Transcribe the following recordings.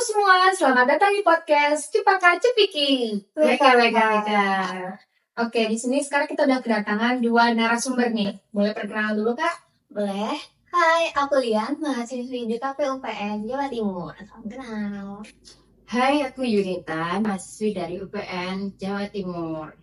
semua, selamat datang di podcast Cipaka Cepiki. Oke, di sini sekarang kita udah kedatangan dua narasumber nih. Boleh perkenalan dulu, Kak? Boleh. Hai, aku Lian, mahasiswi di KPUPN Jawa Timur. Salam kenal. Hai, aku Yunita, mahasiswi dari UPN Jawa Timur.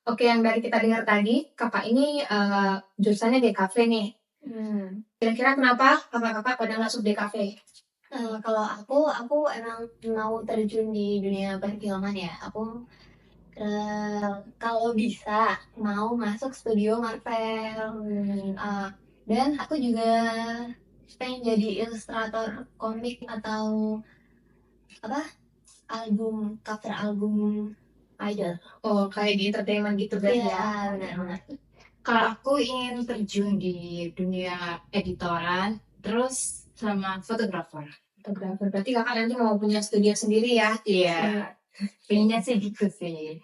Oke, yang dari kita dengar tadi, kakak ini jurusannya DKV nih. Kira-kira kenapa kakak-kakak pada masuk DKV? Kalau aku emang mau terjun di dunia perfilman ya. Aku kalau bisa mau masuk studio Marvel. Dan aku juga pengen jadi ilustrator komik atau cover album idol. Oh, kayak di entertainment gitu berarti ya? Iya, benar. Kalau aku ingin terjun di dunia editoran, terus sama fotografer. Berarti kakak nanti mau punya studio sendiri ya? Iya, pengennya sih gitu sih.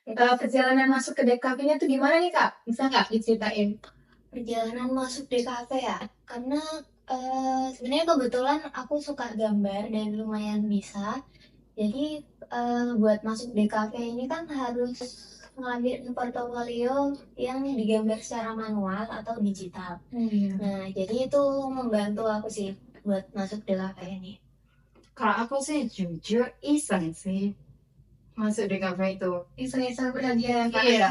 Perjalanan masuk ke DKV-nya tuh gimana nih, Kak? Bisa nggak diceritain? Perjalanan masuk DKV ya, karena sebenarnya kebetulan aku suka gambar dan lumayan bisa. Jadi buat masuk DKV ini kan harus ngambil portofolio yang digambar secara manual atau digital. Nah, jadi itu membantu aku sih buat masuk DKV ini. Kalau aku sih jujur iseng sih masuk di kafe itu. Iseng-iseng aja, Kak. Iya.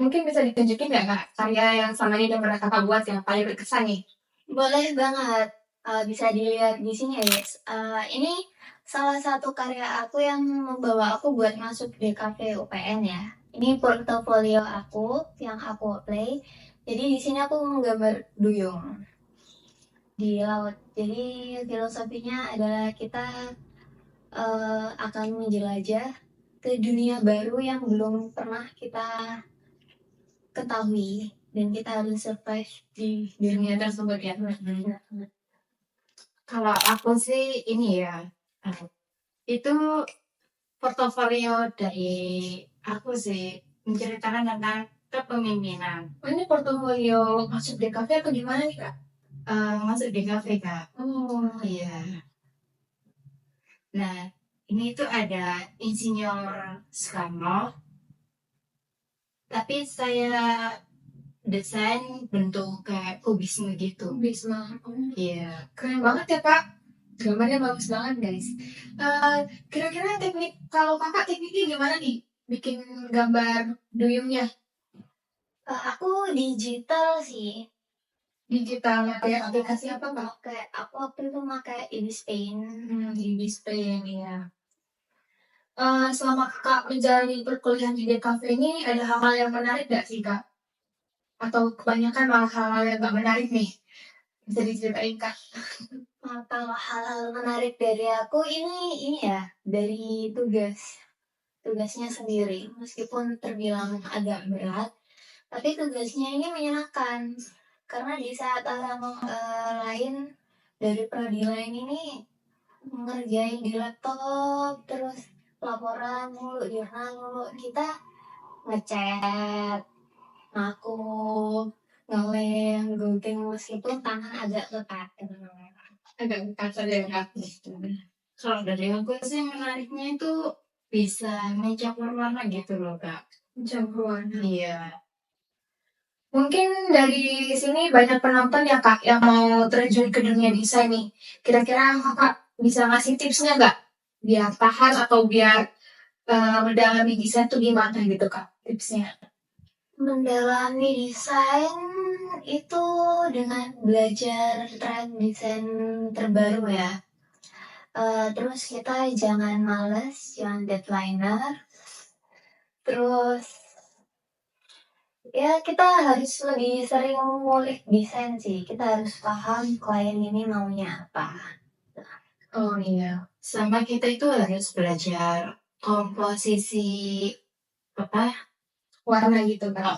Mungkin bisa ditunjukin nggak, Kak, karya yang selama ini udah pernah kakak buat yang paling berkesan nih? Boleh banget. Bisa dilihat di sini ya, guys. Ini salah satu karya aku yang membawa aku buat masuk DKV UPN ya. Ini portofolio aku yang aku play. Jadi di sini aku menggambar duyung di laut. Jadi filosofinya adalah kita akan menjelajah ke dunia baru yang belum pernah kita ketahui dan kita harus survive di dunia tersebut ya. Kalau aku sih ini ya, itu portofolio dari aku sih menceritakan tentang kepemimpinan. Ini portofolio masuk DKV atau gimana nih, Kak? Masuk di kafe, Kak. Oh, Iya. Nah, ini tuh ada insinyur Soekarno, tapi saya desain bentuk kayak kubisme gitu. Bisma. Iya. Keren banget ya, Kak. Gambarnya bagus banget, guys. Kira-kira kalau kakak tekniknya gimana nih? Bikin gambar duyungnya? Aku digital sih. Digital, pakai aplikasi apa, Kak? Kayak aku waktu itu pakai InSpaint. InSpaint, ya. Selama kakak menjalani perkuliahan di DKV ini, ada hal-hal yang menarik gak sih, Kak? Atau kebanyakan malah hal-hal yang gak menarik nih? Bisa diceritain, Kak? Kalau hal-hal menarik dari aku ini ya, dari tugasnya sendiri. Meskipun terbilang agak berat, tapi tugasnya ini menyenangkan. Karena di saat orang lain dari prodi lain ini ngerjain di laptop, terus laporan mulu, jurnal mulu, kita ngecat, ngaku, ngelem, gunting meskipun tangan agak ketat. Agak kasar ya, Kak? Kalau dari aku sih menariknya itu bisa mencampur warna gitu loh, Kak. Campur warna. Iya. Mungkin dari sini banyak penonton ya, Kak, yang mau terjun ke dunia desain nih. Kira-kira kakak bisa ngasih tipsnya nggak? Biar tahan atau biar mendalami desain tuh gimana gitu, Kak, tipsnya? Mendalami desain itu dengan belajar tren desain terbaru ya. Terus kita jangan males, jangan deadliner. Terus ya kita harus lebih sering ngulik desain sih. Kita harus paham klien ini maunya apa. Oh iya. Sama kita itu harus belajar komposisi Warna gitu, Kak.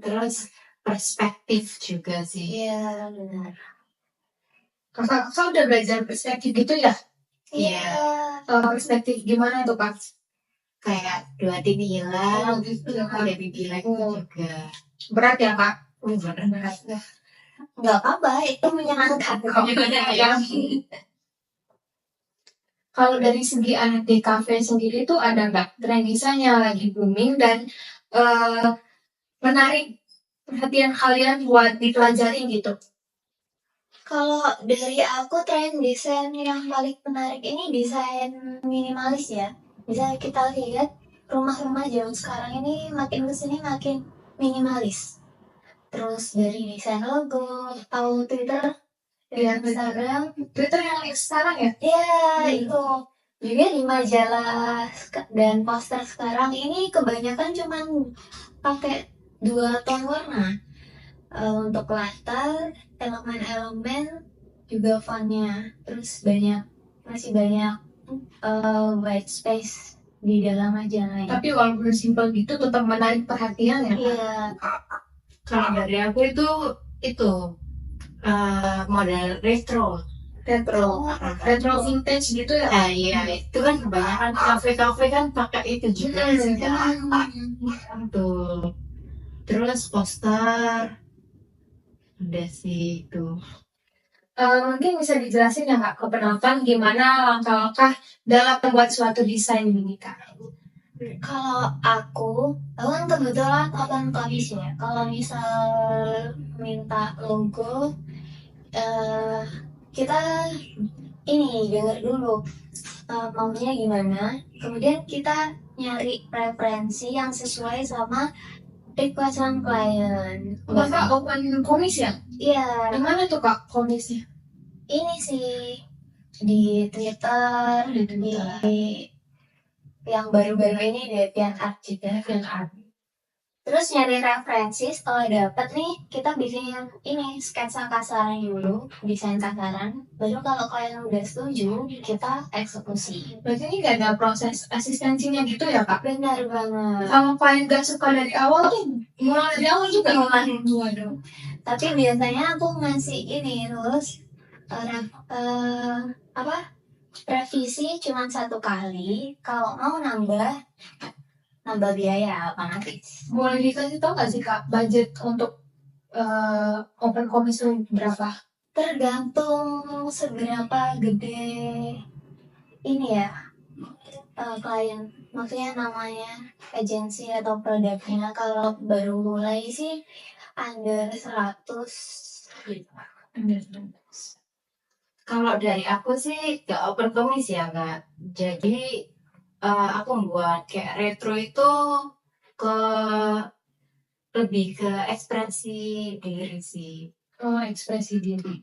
terus perspektif juga sih. Iya, benar. Kakak udah belajar perspektif gitu ya? Iya. Perspektif gimana tuh, Kak? Kayak 2D hilang, Gitu, lebih jelek juga. Berat ya, Kak? Berat. Nggak apa-apa, itu menyenangkan kok. Kalau dari segi anak DKV sendiri tuh ada nggak tren desain yang lagi booming dan menarik perhatian kalian buat dipelajari gitu? Kalau dari aku tren desain yang paling menarik ini desain minimalis ya. Bisa kita lihat rumah-rumah zaman sekarang ini makin kesini makin minimalis. Terus dari desain logo, tahu Twitter, Iya, Instagram, Twitter yang sekarang ya? ya itu. Juga di majalah dan poster sekarang ini kebanyakan cuman pakai 2 ton warna. Untuk latar, elemen-elemen, juga fontnya. Terus masih banyak white space di dalam majalahnya. Tapi walaupun simpel gitu tetap menarik perhatian ya? Iya, Kalau dari aku itu model retro. Retro vintage gitu ya? Iya, itu kan kebanyakan kafe-kafe kan pakai itu juga sih kan. Tuh. Terus poster, udah sih itu. Mungkin bisa dijelasin ya Kak ke penonton gimana langkah-langkah dalam membuat suatu desain ini Kak? kalau aku kan kebetulan open komis ya. Kalau misal minta logo, kita ini denger dulu maunya gimana. Kemudian kita nyari referensi yang sesuai sama requestan klien. Kakak open komis ya? Iya, Di mana tuh Kak komisnya? ini sih di Twitter, di yang baru-baru ini DeviantArt juga. Terus nyari referensi, setelah dapet nih kita bikin ini sketsa kasaran dulu, desain kasaran. Baru kalau kalian udah setuju, kita eksekusi. Berarti ini gak ada proses asistensinya gitu ya Kak? Benar banget. Kalau kalian gak suka dari awal tuh mulai dari awal juga? Waduh. Tapi biasanya aku ngasih ini terus revisi cuma 1 kali. Kalau mau nambah biaya otomatis. Boleh dikasih tau gak sih Kak budget untuk open komis itu berapa? Tergantung seberapa gede ini ya klien, maksudnya namanya agensi atau produknya. Kalau baru mulai sih under 100 gitu. Kalau dari aku sih gak open komis ya Kak. Jadi aku buat kayak retro itu lebih ke ekspresi diri sih. Oh, ekspresi diri.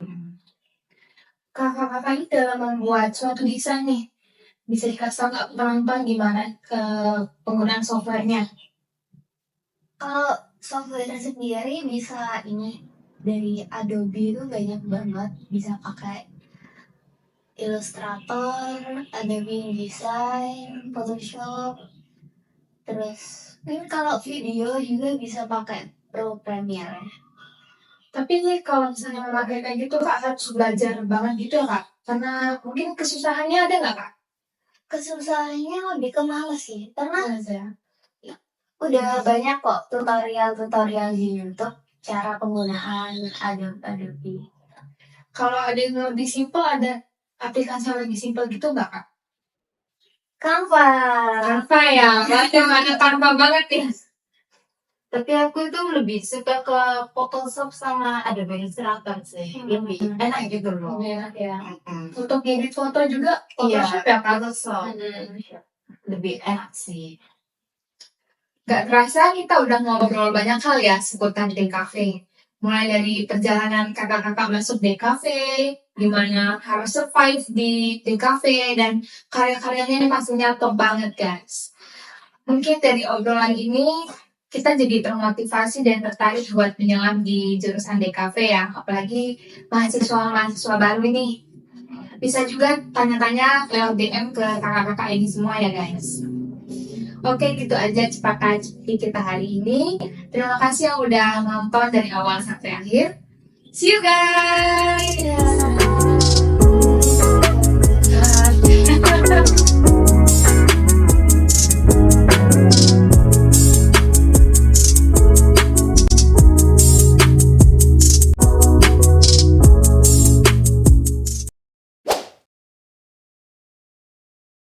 Kakak-kakak ini dalam membuat suatu desain nih, bisa dikasih tau nggak penonton gimana ke penggunaan softwarenya? Kalau software sendiri bisa ini dari Adobe itu banyak banget, bisa pakai Illustrator, Adobe InDesign, Photoshop. Terus ini kalau video juga bisa pakai Pro Premiere. Tapi nih kalau misalnya memakai kayak gitu Kak harus belajar banget gitu ya Kak? Karena mungkin kesusahannya ada nggak Kak? Kesusahannya lebih ke males sih, karena ya. udah banyak kok tutorial di YouTube cara penggunaan Adobe. Kalau ada yang lebih simpel, ada aplikasi yang lebih simpel gitu nggak Kak? Canva. Canva ya, mana Canva banget nih. Tapi aku itu lebih suka ke Photoshop sama Adobe Illustrator sih. Lebih enak gitu loh. Enak ya. Untuk edit foto juga Iya, Photoshop ya Kak? Photoshop. Lebih enak sih. Gak terasa kita udah ngobrol banyak hal ya seputar DKV. Mulai dari perjalanan kakak-kakak masuk DKV, gimana harus survive di DKV, dan karya-karyanya ini pastinya top banget guys. Mungkin dari obrolan ini kita jadi termotivasi dan tertarik buat menyelam di jurusan DKV ya, apalagi mahasiswa-mahasiswa baru ini. Bisa juga tanya-tanya lewat DM ke kakak-kakak ini semua ya guys. Oke, gitu aja Cepaka Cepki kita hari ini. Terima kasih yang udah nonton dari awal sampai akhir. See you guys!